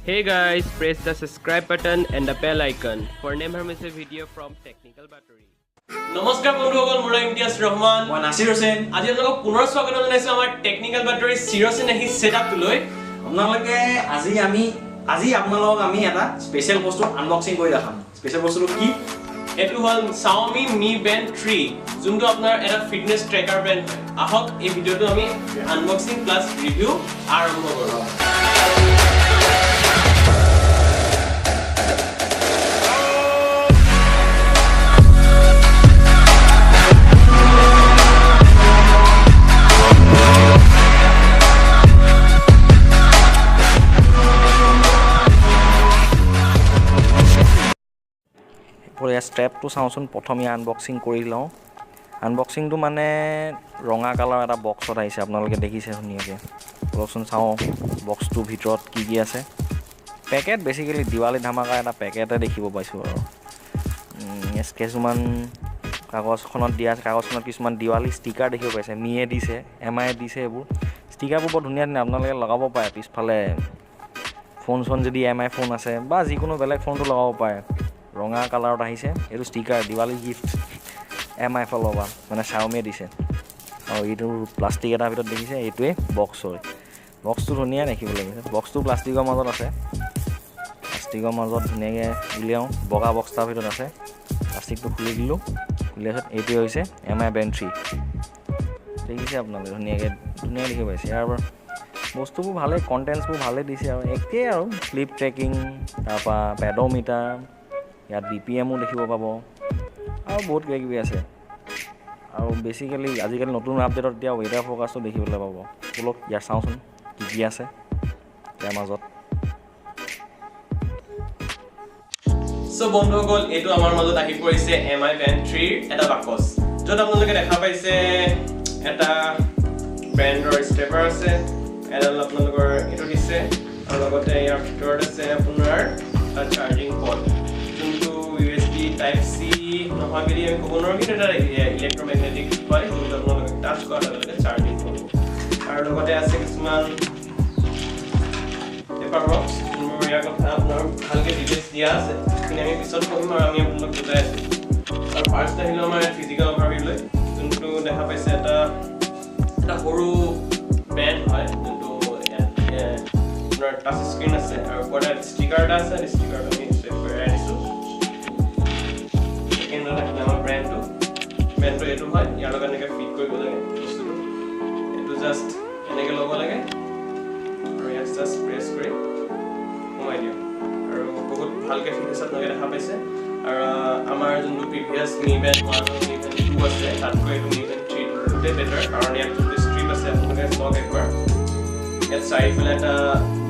Hey guys, press the subscribe button and the bell icon for never miss a video from Technical Battery. নমস্কাৰ বন্ধুসকল মোৰ নাম ইমতিয়াজ ৰহমান মই নাছিৰ হোসেন আজি আপোনালোকক পুনৰ স্বাগতম জনাইছো আমাৰ টেকনিক্যাল বাটাৰী চিৰচিন আহি সেটআপটো লৈ আপোনালোকে আজি আপোনালোকক আমি এটা স্পেশাল বস্তু আনবক্সিং কৰি দেখাম স্পেশাল বস্তুটো কি এটো হল Xiaomi Mi Band 3 যোনটো আপোনাৰ এটা ফিটনেস ট্ৰেকাৰ ব্ৰেণ্ড হয় আহক এই ভিডিওটো আমি আনবক্সিং প্লাস ৰিভিউ আৰম্ভ কৰোঁ স্ট্ৰেপটো চাওঁচোন প্ৰথমে আনবক্সিং কৰি লওঁ আনবক্সিংটো মানে ৰঙা কালাৰ এটা বক্সত আহিছে আপোনালোকে দেখিছে ধুনীয়াকৈ অলপচোন চাওঁ বক্সটোৰ ভিতৰত কি কি আছে পেকেট বেছিকেলি দিৱালী ধামাকা এটা পেকেটে দেখিব পাইছোঁ আৰু কিছুমান কাগজখনত দিয়া আছে কাগজখনত কিছুমান দিৱালী ষ্টিকাৰ দেখিব পাইছে মিয়ে দিছে এমআইয়ে দিছে এইবোৰ ষ্টিকাৰবোৰ বৰ ধুনীয়া ধুনীয়া আপোনালোকে লগাব পাৰে পিছফালে ফোন যদি এমআই ফোন আছে বা যিকোনো বেলেগ ফোনটো লগাব পাৰে ৰঙা কালাৰত আহিছে এইটো ষ্টিকাৰ দিৱালী গিফ্ট এমআই ফালৰ পৰা মানে Xiaomi দিছে আৰু এইটো প্লাষ্টিক এটাৰ ভিতৰত দেখিছে এইটোৱে বক্স হয় বক্সটো ধুনীয়া দেখিব লাগিছে বক্সটো প্লাষ্টিকৰ মাজত আছে প্লাষ্টিকৰ মাজত ধুনীয়াকৈ উলিয়াওঁ বগা বক্সটাৰ ভিতৰত আছে প্লাষ্টিকটো খুলি দিলোঁ খুলিয়াৰ পিছত এইটোৱে হৈছে এমআই বেণ্ড 3 দেখিছে আপোনালোকে ধুনীয়া দেখিব পাইছে ইয়াৰ পৰা বস্তুবোৰ ভালেই কণ্টেণ্টছবোৰ ভালেই দিছে আৰু একেই আৰু ফ্লিপ ট্ৰেকিং তাৰপৰা পেডমিটাৰ ইয়াত BPMও দেখিব পাব আৰু বহুত কিবাকিবি আছে আৰু বেছিকেলি আজিকালি নতুন আপডেটত এতিয়া ৱেডাৰ ফ'কাছটো দেখিবলৈ পাব বলক ইয়াৰ চাওঁচোন কি কি আছে ইয়াৰ মাজত সো বন্ধুসকল এইটো আমাৰ মাজত আহি পৰিছে MI Band 3 এটা বাকচ য'ত আপোনালোকে দেখা পাইছে এটা ব্ৰেণ্ডৰ ষ্টেপাৰ আছে এডাল আপোনালোকৰ এইটো দিছে আৰু লগতে ইয়াৰ ভিতৰত আছে আপোনাৰ এটা চাৰ্জিং পৰ্ট যোনটো USB টাইপ C নহয় বুলি আমি ক'ব নোৱাৰোঁ কিন্তু এটা ইলেক্ট্ৰমেগনেটিক হয় যোনটো আপোনালোকে টাচ কৰাৰ লগে লগে চাৰ্জিং কৰিব আৰু লগতে আছে কিছুমান পেপাৰ বক্স মোৰ ইয়াৰ কথা আপোনাৰ ভালকৈ ডিটেইলছ দিয়া আছে কিন্তু আমি পিছত ক'ম আৰু আমি আপোনালোক বুজাই আছোঁ আৰু ফাৰ্ষ্ট আহিলে আমাৰ ফিজিকেল অভাৰভিউ লৈ যোনটো দেখা পাইছে এটা সৰু ব্ৰেণ্ড হয় যোনটো আপোনাৰ টাচ স্ক্ৰীন আছে আৰু ওপৰত ষ্টিকাৰ এটা আছে ষ্টিকাৰটো আমি ছেভ কৰি ৰাখিছোঁ ছেকেণ্ডত আহিলে আমাৰ ব্ৰেণ্ডটো এইটো হয় ইয়াৰ লগত এনেকৈ ফিট কৰিব লাগে বস্তুটো এইটো জাষ্ট এনেকৈ ল'ব লাগে আৰু ইয়াত জাষ্ট প্ৰেছ কৰি সোমাই দিওঁ আৰু বহুত ভালকৈ ফিট হৈছে আপোনালোকে দেখা পাইছে আৰু আমাৰ যোনটো প্ৰিভিয়াছ Mi Band 1 আৰু Mi Band 2 আছে তাতকৈ এইটো Mi Band 3 টোতে বেটাৰ কাৰণ ইয়াত যোনটো ষ্ট্ৰিপ আছে আপোনালোকে চাওক একবাৰ ইয়াত চাৰিফালে এটা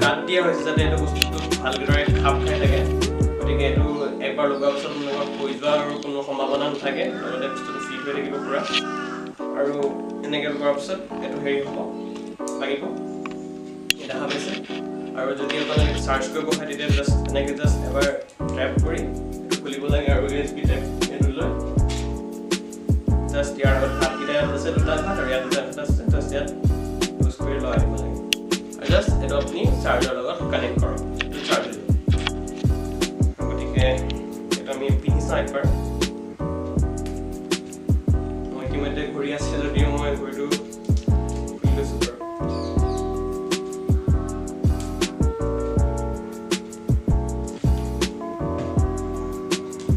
গাঁত দিয়া হৈছে যাতে এইটো বস্তুটো ভালদৰে খাপ খাই থাকে গতিকে এইটো একবাৰ লগোৱাৰ পিছত আপোনালোকৰ হৈ যোৱাৰ আৰু কোনো সম্ভাৱনা নাথাকে লগতে বস্তুটো ফিট হৈ থাকিব পুৰা আৰু এনেকৈ লগোৱাৰ পিছত এইটো হেৰি হ'ব লাগিব দেখা পাইছে আৰু যদি আপোনালোকে চাৰ্জ কৰিব হয় তেতিয়া জাষ্ট এনেকৈ জাষ্ট এবাৰ ট্ৰেপ কৰি এইটো খুলিব লাগে আৰু USB টাইপ এইটো লৈ জাষ্ট ইয়াৰ আগত হাতকেইটা আছে দুটা হাত আৰু ইয়াত দুটা হাত আছে জাষ্ট ইয়াত ইউজ কৰি লগাই দিব লাগে আৰু জাষ্ট এইটো আপুনি চাৰ্জৰ লগত কানেক্ট কৰক চাৰ্জ হৈ যাব গতিকে এইটো আমি পিন্ধি চাওঁ একবাৰ মই ইতিমধ্যে ঘূৰি আছে যদিও মই ঘড়ীটো খুলি লৈছোঁ বাৰু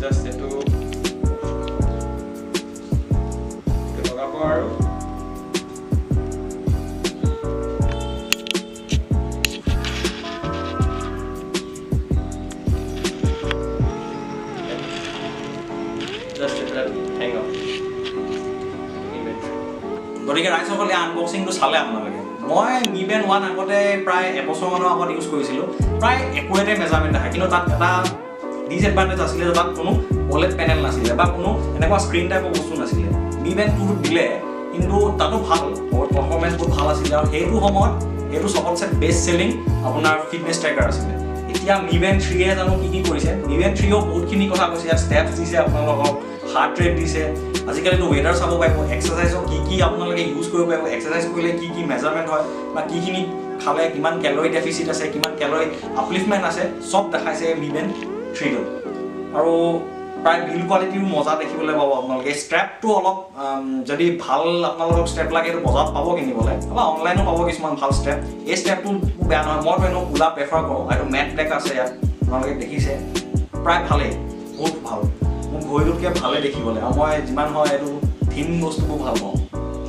জাষ্ট এইটো লগাব আৰু গতিকে ৰাইজসকলে আনবক্সিংটো চালে আপোনালোকে মই Mi Band 1 আগতে প্ৰায় এবছৰমানৰ আগত ইউজ কৰিছিলোঁ প্ৰায় একোৱেতে মেজাৰমেণ্ট দেখায় কিন্তু তাত এটা ডিছএডভান্টেজ আছিলে যে তাত কোনো OLED পেনেল নাছিলে বা কোনো এনেকুৱা স্ক্ৰীণ টাইপৰ বস্তু নাছিলে Mi Band 2 দিলে কিন্তু তাতো ভাল পাৰফৰ্মেঞ্চ বহুত ভাল আছিলে আৰু সেইটো সময়ত এইটো চবতছে বেষ্ট চেলিং আপোনাৰ ফিটনেছ ট্ৰেকাৰ আছিলে এতিয়া Mi Band 3 জানো কি কৰিছে Mi Band 3ও বহুতখিনি কথা কৈছে ইয়াত ষ্টেপছ দিছে আপোনালোকক হাৰ্ট ৰেট দিছে আজিকালিতো ৱেডাৰ চাব পাৰিব এক্সাৰচাইজৰ কি আপোনালোকে ইউজ কৰিব পাৰিব এক্সাৰচাইজ কৰিলে কি মেজাৰমেণ্ট হয় বা কিখিনি খালে কিমান ক্যালোৰি ডেফিচিট আছে কিমান ক্যালোৰি আপলিফমেন্ট আছে সব দেখাইছে Mi Band 3 আৰু প্ৰায় বিল কোৱালিটিও মজা দেখিবলৈ পাব আপোনালোকে স্ট্ৰেপটো অলপ যদি ভাল আপোনালোকক স্ট্ৰেপ লাগে তো বজাৰত পাব কিনিবলৈ বা অনলাইনো পাব কিছুমান ভাল স্ট্ৰেপ এই স্ট্ৰেপটো বেয়া নহয় মই এনো কুলা প্ৰেফাৰ কৰোঁ আৰু মেট ব্লেক আছে ইয়াত আপোনালোকে দেখিছে প্ৰায় ভালেই বহুত ভাল মোক ঘড়ীটোতকৈ ভালেই দেখিবলৈ আৰু মই যিমান হয় এইটো থিন বস্তুবোৰ ভাল পাওঁ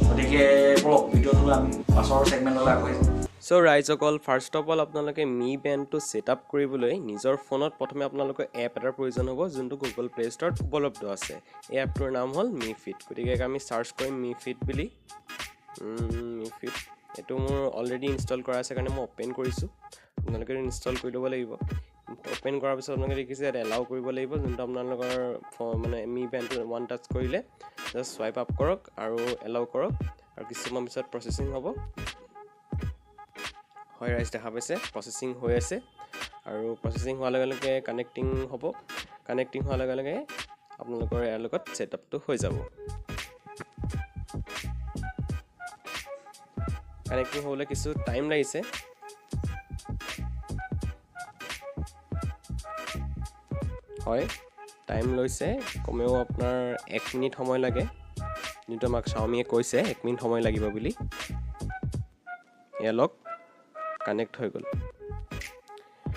গতিকে বলক ভিডিঅ'টো আমি পাছৰ ছেগমেণ্টলৈ আগবাঢ়ি যাওঁ So ৰাইজসকল ফাৰ্ষ্ট অফ অল আপোনালোকে Mi Bandটো সেটআপ কৰিবলৈ নিজৰ ফোনত প্ৰথমে আপোনালোকৰ এপ এটাৰ প্ৰয়োজন হ'ব যোনটো Google Play Storeত উপলব্ধ আছে এই এপটোৰ নাম হ'ল Mi Fit গতিকে আমি সাৰ্চ কৰিম Mi Fit বুলি Mi Fit এটো মোৰ অলৰেডি ইনষ্টল কৰা আছে কাৰণে মই ওপেন কৰিছো আপোনালোকে ইনষ্টল কৰি ল'ব লাগিব ওপেন কৰাৰ পিছত আপোনালোকে দেখিছে এটা এলাউ কৰিব লাগিব যোনটো আপোনালোকৰ মানে Mi Bandটো ওৱান টাচ কৰিলে জাস্ট সোৱাইপ আপ কৰক আৰু এলাউ কৰক আৰু কিছুমান পিছত প্ৰসেসিং হ'ব হয় ৰাইজ দেখা পাইছে প্ৰসেসিং হৈ আছে আৰু প্ৰসেসিং হোৱাৰ লগে লগে কানেক্টিং হ'ব কানেক্টিং হোৱাৰ লগে লগে আপোনালোকৰ ইয়াৰ লগত সেটআপটো হৈ যাব কানেক্টিং হ'বলৈ কিছু টাইম লাগিছে হয় টাইম লৈছে কমেও আপোনাৰ 1 মিনিট সময় লাগে যেটো আমাক Xiaomi কৈছে 1 মিনিট সময় লাগিব বুলি ইয়ালক কানেক্ট হৈ গল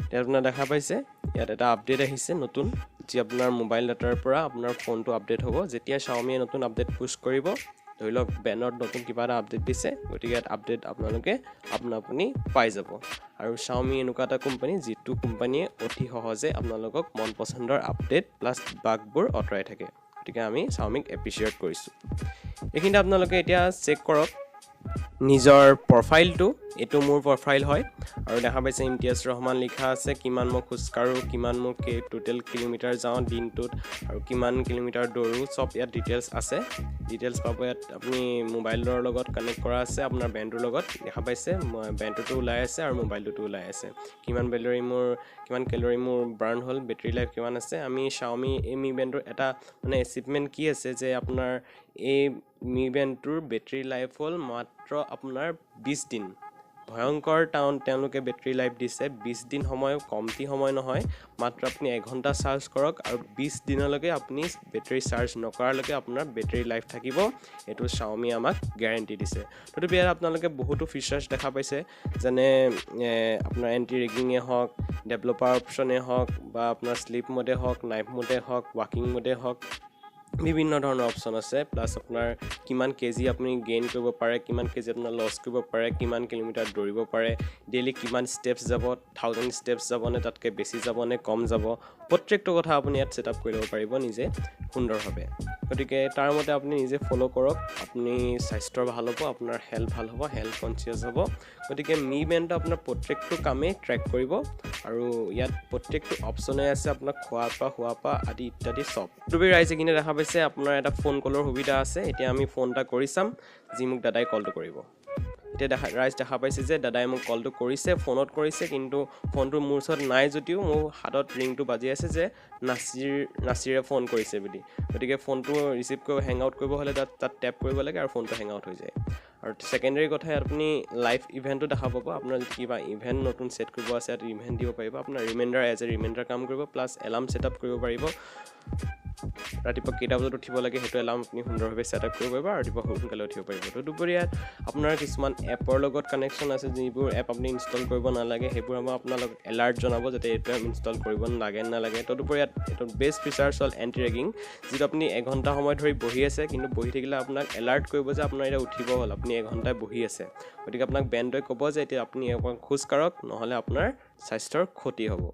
এতিয়া আপোনাৰ দেখা পাইছে ইয়াত এটা আপডেট আহিছে নতুন যি আপোনাৰ মোবাইল ডাটাৰ পৰা আপোনাৰ ফোনটো আপডেট হ'ব যেতিয়া Xiaomi নতুন আপডেট পুশ কৰিব ধৰিলক বেনত নতুন কিবা এটা আপডেট দিছে গতিকে ইয়াত আপডেট আপোনালোকে আপুনি পাই যাব আৰু Xiaomi এনেকুৱা এটা কোম্পানী যিটো কোম্পানীয়ে অতি সহজে আপোনালোকক মন পছন্দৰ আপডেট প্লাস বাগবোৰ অতৰাই থাকে গতিকে আমি Xiaomiক এপ্ৰিচিয়েট কৰিছো এইখিনি আপোনালোকে এতিয়া চেক কৰক নিজৰ প্ৰফাইলটো এটো মোৰ প্ৰফাইল হয় আৰু দেখা পাইছে ইমতিয়াজ ৰহমান লিখা আছে কিমান মই খুজকাৰো কিমান মই টোটাল কিলোমিটাৰ যাও দিনটোত আৰু কিমান কিলোমিটাৰ দৌৰো সব ইয়াত ডিটেইলছ আছে ডিটেইলছ পাব ইয়াত আপুনি মোবাইলৰ লগত কানেক্ট কৰা আছে আপোনাৰ বেণ্ডৰ লগত দেখা পাইছে বেণ্ডটো ওলাই আছে আৰু মোবাইলটো ওলাই আছে কিমান কেলৰি মোৰ বাৰ্ন হল বেটাৰী লাইফ কিমান আছে আমি Xiaomi Mi Bandৰ এটা মানে এচিভমেন্ট কি আছে যে আপোনাৰ এই Mi Bandটোৰ বেটাৰী লাইফ হল মাত্ৰ আপোনাৰ 20 দিন ভয়ংকৰ তেওঁলোকে বেটাৰী লাইফ দিছে 20 দিন সময় কমতি সময় নহয় মাত্ৰ আপুনি 1 ঘণ্টা চাৰ্জ কৰক আৰু 20 দিনলৈকে আপুনি বেটাৰী চাৰ্জ নকৰালৈকে আপোনাৰ বেটাৰী লাইফ থাকিব এটো Xiaomi আমাক গ্যাৰান্টি দিছে তো বিয়াৰ আপোনালোকে বহুতো ফিচাৰ্ছ দেখা পাইছে যেনে আপোনাৰ এন্টি ৰেগিংয়ে হওক ডেভেলপাৰ অপচনে হওক বা আপোনাৰ স্লিপ মোডে হওক নাইট মোডে হওক ওয়াকিং মোডে হওক বিভিন্ন ধৰণৰ অপচন আছে প্লাস আপোনাৰ কিমান কেজি আপুনি গেইন কৰিব পাৰে কিমান কেজি আপোনাৰ লছ কৰিব পাৰে কিমান কিলোমিটাৰ দৌৰিব পাৰে ডেইলি কিমান স্টেপছ যাব 1000 স্টেপছ যাব নে তাতকৈ বেছি যাব নে কম যাব প্ৰত্যেকটো কথা আপুনি ইয়াত সেটআপ কৰি ল'ব পাৰিব নিজে সুন্দৰভাৱে গতিকে তাৰ মতে আপুনি নিজে ফলো কৰক আপুনি স্বাস্থ্য ভাল হ'ব আপোনাৰ হেলথ ভাল হ'ব হেলথ কনসিয়াস হ'ব গতিকে Mi Band আপোনাৰ প্ৰত্যেকটো কামে ট্ৰেক কৰিব আৰু ইয়াত প্ৰত্যেকটো অপচনে আছে আপোনাৰ খোৱা পা আদি ইত্যাদি সব তুমি ৰাইজে কিনে দেখা পাইছে আপোনাৰ এটা ফোন কলৰ সুবিধা আছে এতিয়া আমি ফোনটা কৰি চাম যি মোক দাদাই কলটো কৰিব এতিয়া দেখা পাইছে যে দাদাই মোক কলটো কৰিছে ফোনত কৰিছে কিন্তু ফোনটো মোৰ ওচৰত নাই যদিও মোৰ হাতত ৰিংটো বাজি আছে যে নাছিৰে ফোন কৰিছে বুলি গতিকে ফোনটো ৰিসিভ কৰিব হ্যাং আউট কৰিব হলে তাত ট্যাপ কৰিব লাগে আৰু ফোনটো হ্যাং আউট হৈ যায় আৰু সেকেন্ডাৰী কথা আপুনি লাইভ ইভেন্টটো দেখা পাব আপোনাৰ যদি কিবা ইভেন্ট নতুন সেট কৰিব আছে আৰু ইভেন্ট দিব পাৰিব আপোনাৰ ৰিমাইন্ডাৰ এজ এ ৰিমাইন্ডাৰ কাম কৰিব প্লাস এলাৰ্ম সেটআপ কৰিব পাৰিব ৰাতিপুৱা কেইটা বজাত উঠিব লাগে হেতু এলাৰ্ম আপুনি সুন্দৰভাৱে সেটআপ কৰিব পাৰিব আৰু ৰাতিপুৱা সোনকালে উঠিব পাৰিব তো দুপৰীয়া আপোনাৰ কিছুমান এপৰ লগত কানেকচন আছে যিবোৰ এপ আপুনি ইনষ্টল কৰিব নালাগে হেবোৰ আমি আপোনালোক এলাৰ্ট জনাব যাতে এটো ইনষ্টল কৰিব নালাগে তো দুপৰীয়া এটো বেস্ট ফিচাৰছ হল এন্টি ৰেগিং যেটো আপুনি 1 ঘণ্টা সময় ধৰি বহি আছে কিন্তু বহি থাকিলে আপোনাক এলাৰ্ট কৰিব যে আপোনাৰ এটা উঠিব হল আপুনি 1 ঘণ্টা বহি আছে গতিকে আপোনাক বেণ্ডই ক'ব যে এতিয়া আপুনি অকন খোজ কাৰক নহলে আপোনাৰ স্বাস্থ্যৰ ক্ষতি হ'ব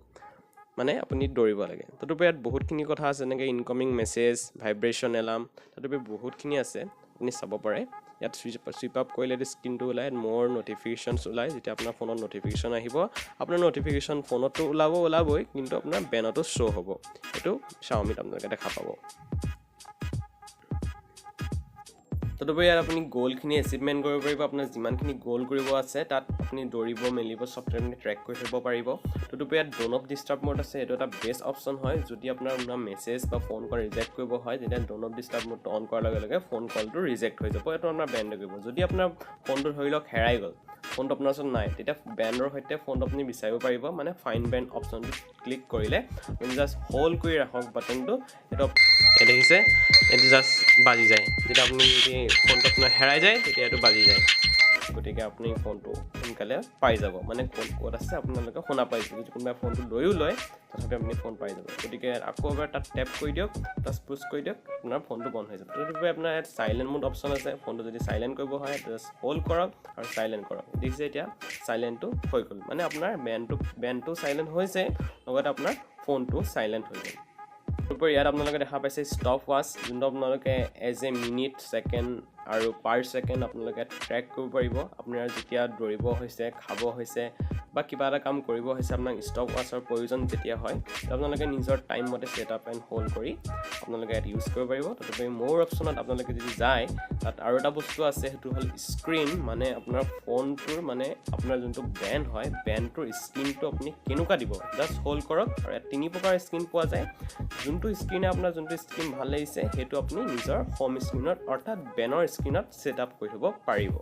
মানে আপুনি দৌৰিব লাগে তো ইয়াত বহুতখিনি কথা আছে যেনেকৈ ইনকামিং মেছেজ ভাইব্ৰেচন এলাৰ্ম তো বহুতখিনি আছে আপুনি চাব পাৰে ইয়াত সুইপ আপ কৰিলে স্ক্ৰিনটো ওলাই মোৰ নটিফিকেশনছ ওলাই যেতিয়া আপোনাৰ ফোনত নটিফিকেশন আহিব আপোনাৰ নটিফিকেশন ফোনতো ওলাবই কিন্তু আপোনাৰ বেনতো শো হ'ব এটো Xiaomi আপোনালোকে দেখা পাব তো ইয়াত আপুনি গোলখিনি এচিভমেন্ট কৰিব পাৰিব আপোনাৰ যিমানখিনি গোল কৰিব আছে তাত আপুনি দৌৰিব মেলিব সব আপুনি ট্ৰেক কৰি থব পাৰিব তো ইয়াত ডোন অফ ডিস্টাৰ্ব মোড আছে এটো এটা বেস্ট অপচন হয় যদি আপোনাৰ মেছেজ বা ফোন কল ৰিজেক্ট কৰিব হয় তেতিয়া ডোন অফ ডিস্টাৰ্ব মোড অন কৰাৰ লগে লগে ফোন কলটো ৰিজেক্ট হৈ যাব এটো আপোনাৰ বেণ্ড কৰিব যদি আপোনাৰ ফোনটো ধৰিলক হেৰাই গল ফোনটো আপোনাৰ ওচৰত নাই তেতিয়া বেণ্ডৰ সৈতে ফোনটো আপুনি বিচাৰিব পাৰিব মানে ফাইন বেণ্ড অপশ্যনটো ক্লিক কৰিলে আপুনি জাষ্ট হোল্ড কৰি ৰাখক বাটনটো এইটো দেখিছে এইটো জাষ্ট বাজি যায় যেতিয়া আপুনি যদি ফোনটো আপোনাৰ হেৰাই যায় তেতিয়া এইটো বাজি যায় গতিকে আপুনি ফোনটো সোনকালে পাই যাব মানে ক'ত আছে আপোনালোকে শুনা পাইছে যদি কোনোবাই ফোনটো লৈও লয় তথাপি আপুনি ফোন পাই যাব গতিকে আকৌ এবাৰ তাত টেপ কৰি দিয়ক প্লাছ পুছ কৰি দিয়ক আপোনাৰ ফোনটো বন্ধ হৈ যাব তদুপৰি আপোনাৰ ইয়াত চাইলেণ্ট মোড অপশ্যন আছে ফোনটো যদি চাইলেণ্ট কৰিব হয় জাষ্ট হোল্ড কৰক আৰু চাইলেণ্ট কৰক দেখিছে এতিয়া চাইলেণ্টটো হৈ গ'ল মানে আপোনাৰ বেণ্ডটো চাইলেণ্ট হৈছে লগতে আপোনাৰ ফোনটো চাইলেণ্ট হৈ গ'ল তদুপৰি ইয়াত আপোনালোকে দেখা পাইছে ষ্টপ ৱাচ যোনটো আপোনালোকে এজ এ মিনিট ছেকেণ্ড আৰু পাৰ ছেকেণ্ড আপোনালোকে ট্ৰেক কৰিব পাৰিব আপোনাৰ যেতিয়া দৌৰিব হৈছে খাব হৈছে বা কিবা এটা কাম কৰিব হৈছে আপোনাক ষ্টপ ৱাচৰ প্ৰয়োজন যেতিয়া হয় আপোনালোকে নিজৰ টাইম মতে ছেট আপ এণ্ড হোল্ড কৰি আপোনালোকে ইয়াত ইউজ কৰিব পাৰিব তদুপৰি মোৰ অপশ্যনত আপোনালোকে যদি যায় তাত আৰু এটা বস্তু আছে সেইটো হ'ল স্ক্ৰীন মানে আপোনাৰ ফোনটোৰ মানে আপোনাৰ যোনটো বেণ্ড হয় বেণ্ডটোৰ স্ক্ৰীনটো আপুনি কেনেকুৱা দিব জাষ্ট হোল্ড কৰক আৰু ইয়াত 3 প্ৰকাৰ স্ক্ৰীন পোৱা যায় যোনটো স্ক্ৰীনে আপোনাৰ যোনটো স্ক্ৰীন ভাল লাগিছে সেইটো আপুনি নিজৰ হোম স্ক্ৰীনত অৰ্থাৎ বেনৰ স্ক্ৰীনত ছেট আপ কৰি থ'ব পাৰিব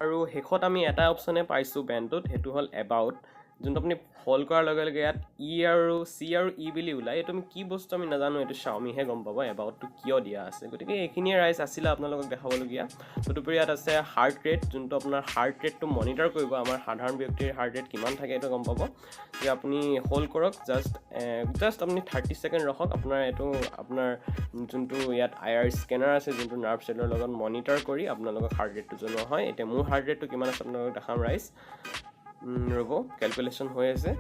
আৰু শেষত আমি এটা অপশ্যনে পাইছোঁ বেণ্ডটোত সেইটো হ'ল এবাউট যোনটো আপুনি হোল্ড কৰাৰ লগে লগে ইয়াত চি আৰু ই বুলি ওলায় এইটো আমি কি বস্তু আমি নাজানো এইটো Xiaomiহে গম পাব এবাউটটো কিয় দিয়া আছে গতিকে এইখিনিয়ে ৰাইজ আছিলে আপোনালোকক দেখাবলগীয়া তদুপৰি ইয়াত আছে হাৰ্ট ৰেট যোনটো আপোনাৰ হাৰ্ট ৰেটটো মনিটৰ কৰিব আমাৰ সাধাৰণ ব্যক্তিৰ হাৰ্ট ৰেট কিমান থাকে এইটো গম পাব যে আপুনি হোল্ড কৰক জাষ্ট আপুনি 30 ছেকেণ্ড ৰখক আপোনাৰ এইটো আপোনাৰ যোনটো ইয়াত IR স্কেনাৰ আছে যোনটো নাৰ্ভ চেলৰ লগত মনিটৰ কৰি আপোনালোকক হাৰ্ট ৰেটটো জনোৱা হয় এতিয়া মোৰ হাৰ্ট ৰেটটো কিমান আছে আপোনালোকক দেখাম ৰাইজ ৰ'ব কেলকুলেশ্যন হৈ আছে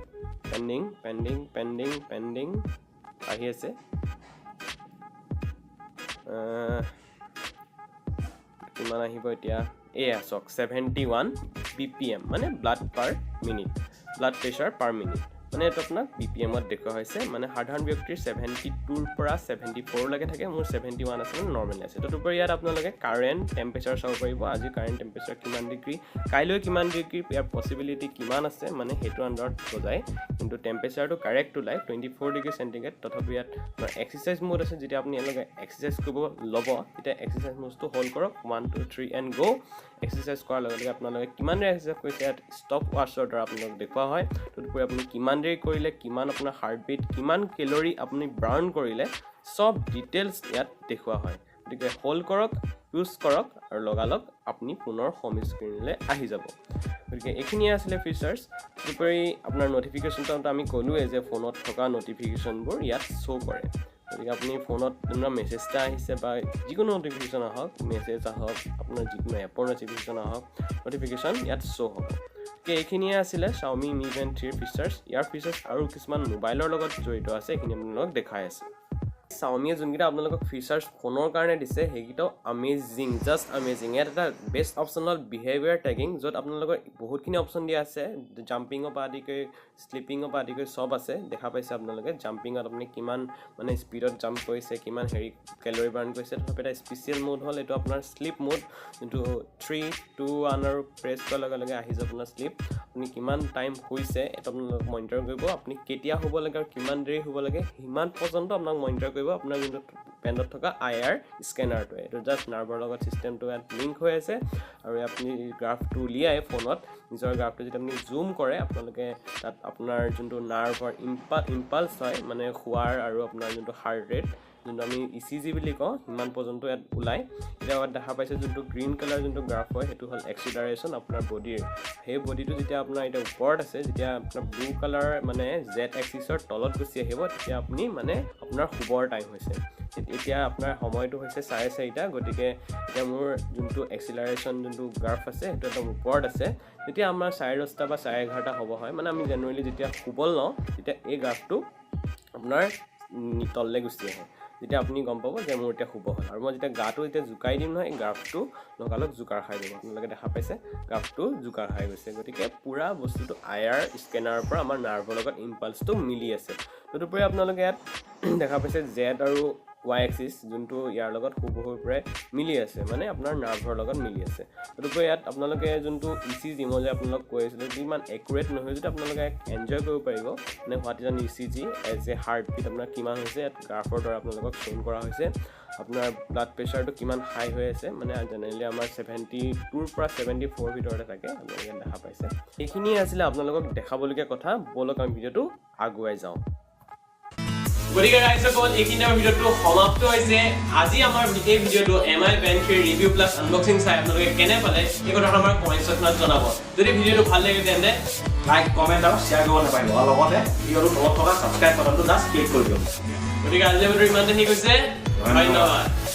পেণ্ডিং আহি আছে কিমান আহিব এতিয়া এয়া চাওক 71 BPM মানে ব্লাড প্ৰেছাৰ পাৰ মিনিট মানে এইটো আপোনাক BPM-ত দেখুওৱা হৈছে মানে সাধাৰণ ব্যক্তিৰ 72ৰ পৰা 74 লৈকে থাকে মোৰ 71 আছে মানে নৰ্মেল আছে তদুপৰি ইয়াত আপোনালোকে কাৰেণ্ট টেম্পাৰেচাৰ চাব পাৰিব আজি কাৰেণ্ট টেম্পাৰেচাৰ কিমান ডিগ্ৰী কাইলৈ কিমান ডিগ্ৰী ইয়াৰ পচিবিলিটি কিমান আছে মানে সেইটো আণ্ডাৰত বজায় কিন্তু টেম্পাৰেচাৰটো কাৰেক্ট ওলায় 24 ডিগ্ৰী চেণ্টিগ্ৰেড তথাপি ইয়াত আপোনাৰ এক্সাৰচাইজ মোড আছে যেতিয়া আপুনি এনেকৈ এক্সাৰচাইজ কৰিব ল'ব তেতিয়া এক্সাৰচাইজ মোডটো হোল্ড কৰক 1 2 3 এণ্ড গো এক্সাৰচাইজ কৰাৰ লগে লগে আপোনালোকে কিমান দেৰি এক্সাৰচাইজ কৰিছে ইয়াত ষ্টপ ৱাচৰ দ্বাৰা আপোনালোকক দেখুওৱা হয় তদুপৰি আপুনি কিমান দেৰি কৰিলে কিমান আপোনাৰ হাৰ্টবিট কিমান কেলৰি আপুনি বাৰ্ণ কৰিলে সব ডিটেইলছ ইয়াত দেখুওৱা হয় গতিকে হোল্ড কৰক ইউজ কৰক আৰু লগালগ আপুনি পুনৰ হোম স্ক্ৰীনলৈ আহি যাব গতিকে এইখিনিয়ে আছিলে ফিচাৰ্ছ তদুপৰি আপোনাৰ নটিফিকেশ্যনটো আমি ক'লোৱে যে ফোনত থকা নটিফিকেশ্যনবোৰ ইয়াত শ্ব' কৰে গতিকে আপুনি ফোনত যেনিবা মেছেজ এটা আহিছে বা যিকোনো নটিফিকেশ্যন আহক মেছেজ আহক আপোনাৰ যিকোনো এপৰ নটিফিকেশ্যন ইয়াত শ্ব' হ'ব গতিকে এইখিনিয়ে আছিলে Xiaomi Mi Band 3 ফিচাৰ্ছ ইয়াৰ ফিচাৰ্ছ আৰু কিছুমান মোবাইলৰ লগত জড়িত আছে এইখিনি আপোনালোকক দেখাই আছে Xiaomiয়ে যোনকেইটা আপোনালোকক ফিচাৰ্ছ ফোনৰ কাৰণে দিছে সেইকেইটাও আমেজিং জাষ্ট আমেজিং ইয়াত এটা বেষ্ট অপশ্যন হ'ল বিহেভিয়াৰ টেগিং য'ত আপোনালোকৰ বহুতখিনি অপশ্যন দিয়া আছে জাম্পিঙৰ পৰা আদি কৰি শ্লিপিঙৰ পৰা আদি কৰি চব আছে দেখা পাইছে আপোনালোকে জাম্পিঙত আপুনি কিমান মানে স্পীডত জাম্প কৰিছে কিমান কেলৰি বাৰ্ণ কৰিছে তথাপি এটা স্পেচিয়েল মোড হ'ল এইটো আপোনাৰ শ্লিপ মোড যোনটো 3 2 1 আৰু প্ৰেছ কৰাৰ লগে লগে আহি যাব আপোনাৰ শ্লিপ আপুনি কিমান টাইম শুইছে এইটো আপোনালোকক মনিটৰ কৰিব আপুনি কেতিয়া শুব লাগে আৰু কিমান দেৰি শুব লাগে সিমান পৰ্যন্ত আপোনাক মনিটৰ কৰিব আপোনাৰ যোনটো বেণ্ডত থকা IR স্কেনাৰটোৱে এইটো জাষ্ট নাৰ্ভৰ লগত চিষ্টেমটো ইয়াত লিংক হৈ আছে আৰু আপুনি গ্ৰাফটো উলিয়াই ফোনত নিজৰ গ্ৰাফটো যেতিয়া আপুনি জুম কৰে আপোনালোকে তাত আপোনাৰ যোনটো নাৰ্ভৰ ইম্পালছ হয় মানে শুৱাৰ আৰু আপোনাৰ যোনটো হাৰ্ট ৰেট যোনটো আমি ECG বুলি কওঁ সিমান পৰ্যন্ত ইয়াত ওলায় এতিয়া ইয়াত দেখা পাইছে যোনটো গ্ৰীণ কালাৰ যোনটো গ্ৰাফ হয় সেইটো হ'ল এক্সিলাৰেশ্যন আপোনাৰ বডিৰ সেই বডিটো যেতিয়া আপোনাৰ এতিয়া ওপৰত আছে যেতিয়া আপোনাৰ ব্লু কালাৰ মানে জেড এক্সিছৰ তলত গুচি আহিব তেতিয়া আপুনি মানে আপোনাৰ শুবৰ টাইম হৈছে এতিয়া আপোনাৰ সময়টো হৈছে 4:30 গতিকে এতিয়া মোৰ যোনটো এক্সিলাৰেশ্যন যোনটো গ্ৰাফ আছে সেইটো একদম ওপৰত আছে যেতিয়া আমাৰ 10:30 বা 11:30 হ'ব হয় মানে আমি জেনুৱেলি যেতিয়া শুবলৈ লওঁ তেতিয়া এই গ্ৰাফটো আপোনাৰ তললৈ গুচি আহে যেতিয়া আপুনি গম পাব যে মোৰ এতিয়া শুব হ'ল আৰু মই যেতিয়া গাটো এতিয়া জোকাই দিম নহয় এই গ্ৰাফটো লগালগ জোকাৰ খাই দিব আপোনালোকে দেখা পাইছে গ্ৰাফটো জোকাৰ খাই গৈছে গতিকে পুৰা বস্তুটো IR স্কেনাৰৰ পৰা আমাৰ নাৰ্ভৰ লগত ইম্পালছটো মিলি আছে তদুপৰি আপোনালোকে ইয়াত দেখা পাইছে জেড আৰু y axis যোনটো ইয়াৰ লগত খুবহুৰপৰে মিলি আছে মানে আপোনাৰ নাৰ্ভৰ লগত মিলি আছে তদুপৰি ইয়াত আপোনালোকে যোনটো ECG মই যে আপোনালোক কৈ আছিলোঁ ইমান একুৰেট নহয় যদি আপোনালোকে এনজয় কৰিব পাৰিব মানে what is an ECG as a heart beat আপোনাৰ কিমান হৈছে ইয়াত গ্ৰাফৰ দ্বাৰা আপোনালোকক শ্ব' কৰা হৈছে আপোনাৰ ব্লাড প্ৰেছাৰটো কিমান হাই হৈ আছে মানে জেনেৰেলি আমাৰ 72 পৰা 74 ভিতৰতে থাকে আপোনালোকে দেখা পাইছে এইখিনি আছিলে আপোনালোকক দেখাবলগীয়া কথা বলক আমি ভিডিঅ'টো আগুৱাই যাওঁ গতিকে গাইজ অকল এইখিনি আমাৰ ভিডিঅ'টো সমাপ্ত হৈছে আজি আমাৰ এই ভিডিঅ'টো MI Band 3 review plus unboxing চাই আপোনালোকে কেনে পালে এই কথাটো আমাৰ কমেণ্ট ছেকশ্যনত জনাব যদি ভিডিঅ'টো ভাল লাগে তেন্তে লাইক কমেণ্ট আৰু শ্বেয়াৰ কৰিব নাপাহৰিব আৰু লগতে ভিডিঅ'টো তলত থকা ছাবস্ক্ৰাইব বাটনটো জাষ্ট ক্লিক কৰি দিয়ক গতিকে আজিলৈ ভিডিঅ'টো ইমানতে শেষ হৈছে ধন্যবাদ